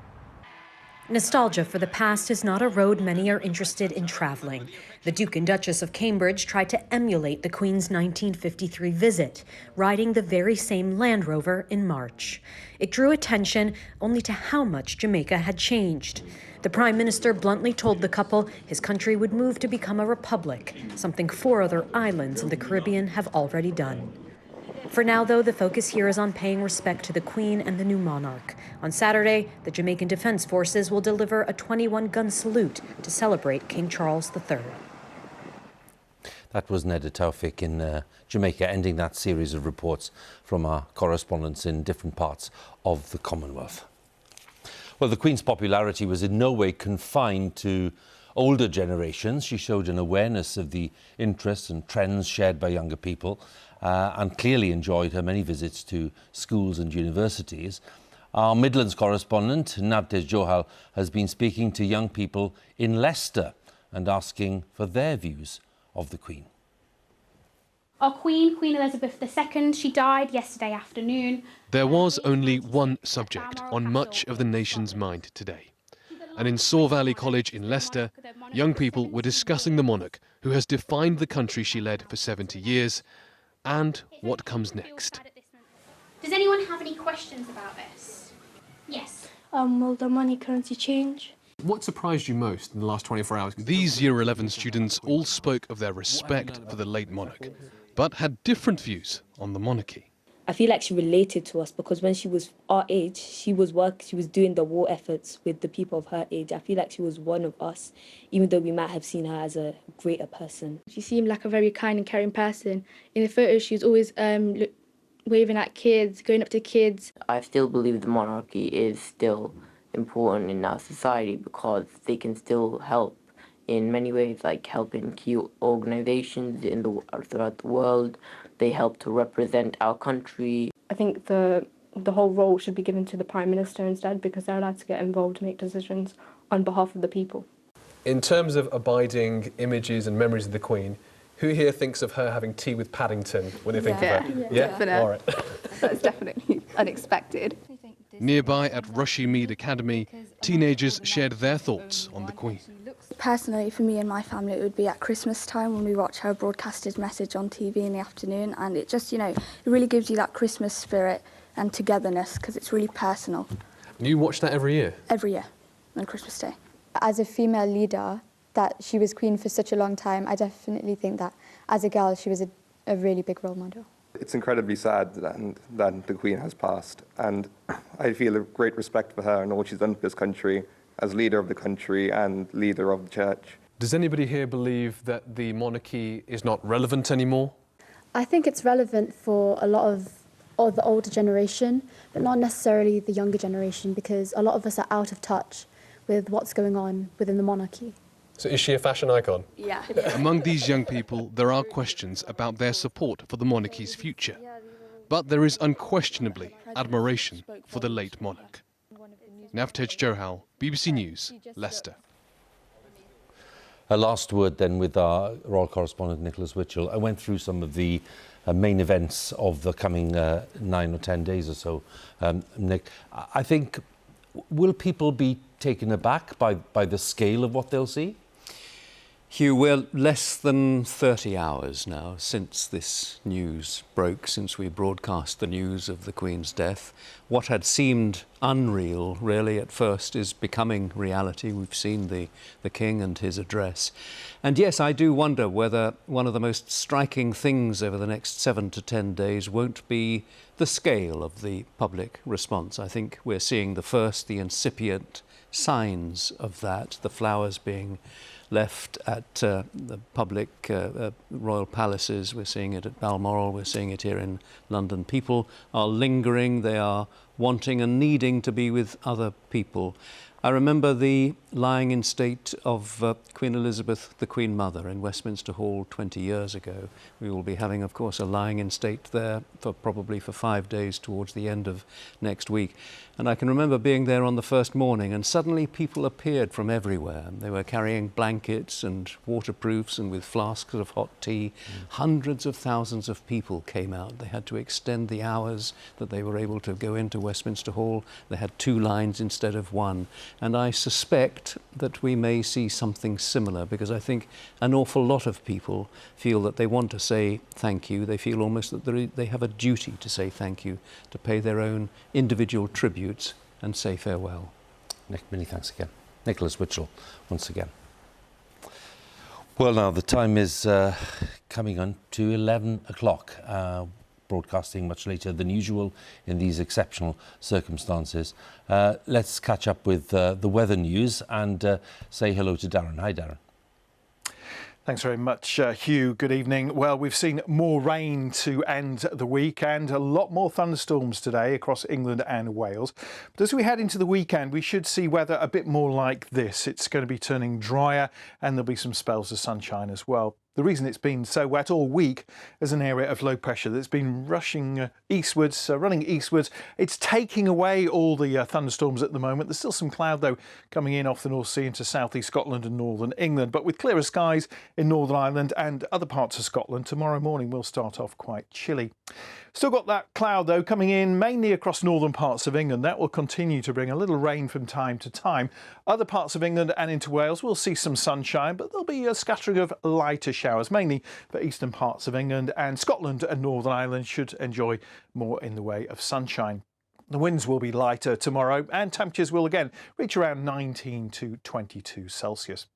Nostalgia for the past is not a road many are interested in traveling. The Duke and Duchess of Cambridge tried to emulate the Queen's 1953 visit, riding the very same Land Rover in March. It drew attention only to how much Jamaica had changed. The Prime Minister bluntly told the couple his country would move to become a republic, something 4 other islands in the Caribbean have already done. For now, though, the focus here is on paying respect to the Queen and the new monarch. On Saturday, the Jamaican Defence Forces will deliver a 21-gun salute to celebrate King Charles III. That was Navtej Tawfik in Jamaica, ending that series of reports from our correspondents in different parts of the Commonwealth. Well, the Queen's popularity was in no way confined to older generations. She showed an awareness of the interests and trends shared by younger people and clearly enjoyed her many visits to schools and universities. Our Midlands correspondent, Navtej Johal, has been speaking to young people in Leicester and asking for their views of the Queen. Our Queen, Queen Elizabeth II, she died yesterday afternoon. There was only one subject on much of the nation's mind today. And in Saw Valley College in Leicester, young people were discussing the monarch who has defined the country she led for 70 years and what comes next. Does anyone have any questions about this? Yes. Will the money currency change? What surprised you most in the last 24 hours? These Year 11 students all spoke of their respect for the late monarch, but had different views on the monarchy. I feel like she related to us because when she was our age, she was doing the war efforts with the people of her age. I feel like she was one of us, even though we might have seen her as a greater person. She seemed like a very kind and caring person. In the photos, she was always waving at kids, going up to kids. I still believe the monarchy is still important in our society because they can still help in many ways, like helping key organizations throughout the world. They help to represent our country. I think the whole role should be given to the Prime Minister instead because they're allowed to get involved and make decisions on behalf of the people. In terms of abiding images and memories of the Queen, who here thinks of her having tea with Paddington when they think of her? Yeah, definitely. All right. That's definitely unexpected. Nearby at Rushy Mead Academy, teenagers shared their thoughts on the Queen. Personally, for me and my family, it would be at Christmas time when we watch her broadcasted message on TV in the afternoon, and it just, it really gives you that Christmas spirit and togetherness because it's really personal. And you watch that every year? Every year on Christmas Day. As a female leader, that she was Queen for such a long time, I definitely think that as a girl, she was a really big role model. It's incredibly sad that the Queen has passed, and I feel a great respect for her and what she's done for this country as leader of the country and leader of the church. Does anybody here believe that the monarchy is not relevant anymore? I think it's relevant for a lot of the older generation, but not necessarily the younger generation, because a lot of us are out of touch with what's going on within the monarchy. So is she a fashion icon? Yeah. Among these young people, there are questions about their support for the monarchy's future. But there is unquestionably admiration for the late monarch. Navtej Johal, BBC News, Leicester. A last word then with our royal correspondent Nicholas Witchell. I went through some of the main events of the coming 9 or 10 days or so. Nick, I think, will people be taken aback by the scale of what they'll see? Huw, we're less than 30 hours now since this news broke, since we broadcast the news of the Queen's death. What had seemed unreal, really, at first, is becoming reality. We've seen the King and his address. And yes, I do wonder whether one of the most striking things over the next 7 to 10 days won't be the scale of the public response. I think we're seeing the incipient signs of that, the flowers being left at the public royal palaces. We're seeing it at Balmoral, we're seeing it here in London. People are lingering, they are wanting and needing to be with other people. I remember the lying in state of Queen Elizabeth, the Queen Mother, in Westminster Hall 20 years ago. We will be having, of course, a lying in state there probably for 5 days towards the end of next week. And I can remember being there on the first morning, and suddenly people appeared from everywhere. They were carrying blankets and waterproofs and with flasks of hot tea. Hundreds of thousands of people came out. They had to extend the hours that they were able to go into Westminster Hall. They had 2 lines instead of 1. And I suspect that we may see something similar, because I think an awful lot of people feel that they want to say thank you. They feel almost that they have a duty to say thank you, to pay their own individual tributes and say farewell. Nick, many thanks again. Nicholas Witchell, once again. Well, now the time is coming on to 11 o'clock. Broadcasting much later than usual in these exceptional circumstances. Let's catch up with the weather news and say hello to Darren. Hi, Darren. Thanks very much, Huw. Good evening. Well, we've seen more rain to end the week and a lot more thunderstorms today across England and Wales. But as we head into the weekend, we should see weather a bit more like this. It's going to be turning drier and there'll be some spells of sunshine as well. The reason it's been so wet all week is an area of low pressure that's been rushing eastwards, running eastwards. It's taking away all the thunderstorms at the moment. There's still some cloud, though, coming in off the North Sea into southeast Scotland and northern England. But with clearer skies in Northern Ireland and other parts of Scotland, tomorrow morning will start off quite chilly. Still got that cloud, though, coming in mainly across northern parts of England. That will continue to bring a little rain from time to time. Other parts of England and into Wales will see some sunshine, but there'll be a scattering of lighter showers, mainly for eastern parts of England, and Scotland and Northern Ireland should enjoy more in the way of sunshine. The winds will be lighter tomorrow and temperatures will again reach around 19 to 22 Celsius.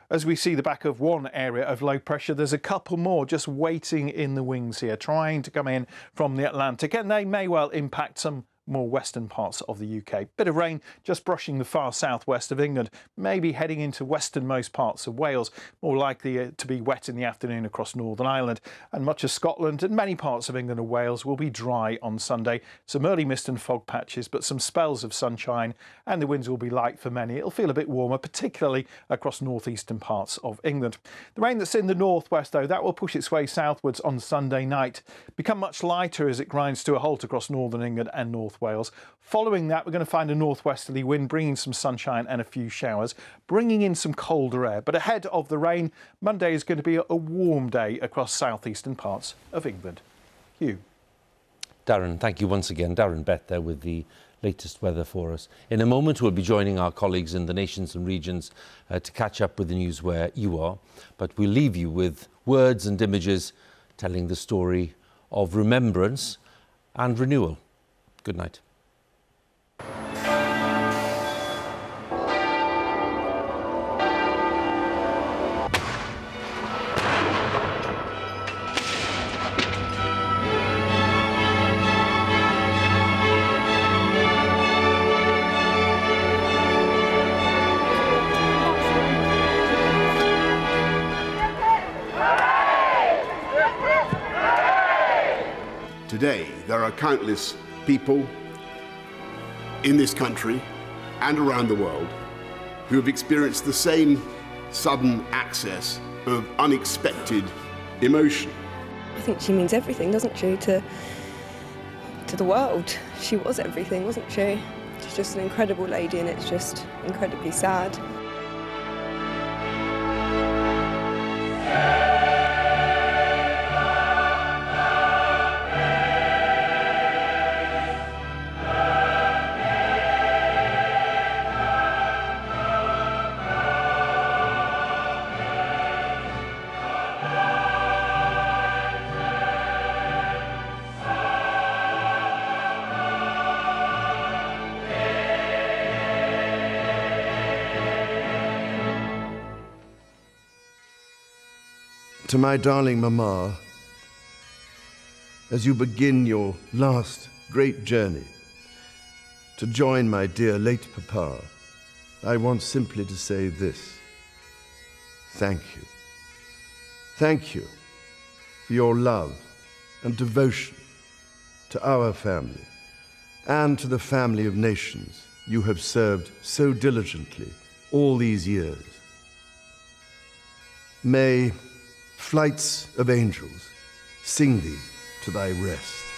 As we see the back of one area of low pressure, there's a couple more just waiting in the wings here, trying to come in from the Atlantic, and they may well impact some more western parts of the UK. Bit of rain just brushing the far southwest of England, maybe heading into westernmost parts of Wales, more likely to be wet in the afternoon across Northern Ireland, and much of Scotland and many parts of England and Wales will be dry on Sunday. Some early mist and fog patches, but some spells of sunshine, and the winds will be light for many. It'll feel a bit warmer, particularly across northeastern parts of England. The rain that's in the northwest, though, that will push its way southwards on Sunday night, become much lighter as it grinds to a halt across northern England and North Wales. Following that, we're going to find a northwesterly wind bringing some sunshine and a few showers, bringing in some colder air. But ahead of the rain, Monday is going to be a warm day across southeastern parts of England. Huw. Darren, thank you once again. Darren Bett there with the latest weather for us. In a moment, we'll be joining our colleagues in the nations and regions to catch up with the news where you are. But we'll leave you with words and images telling the story of remembrance and renewal. Good night. Today, there are countless people in this country and around the world who have experienced the same sudden access of unexpected emotion. I think she means everything, doesn't she, to the world. She was everything, wasn't she? She's just an incredible lady, and it's just incredibly sad. To my darling Mama, as you begin your last great journey to join my dear late Papa, I want simply to say this. Thank you. Thank you for your love and devotion to our family and to the family of nations you have served so diligently all these years. May flights of angels sing thee to thy rest.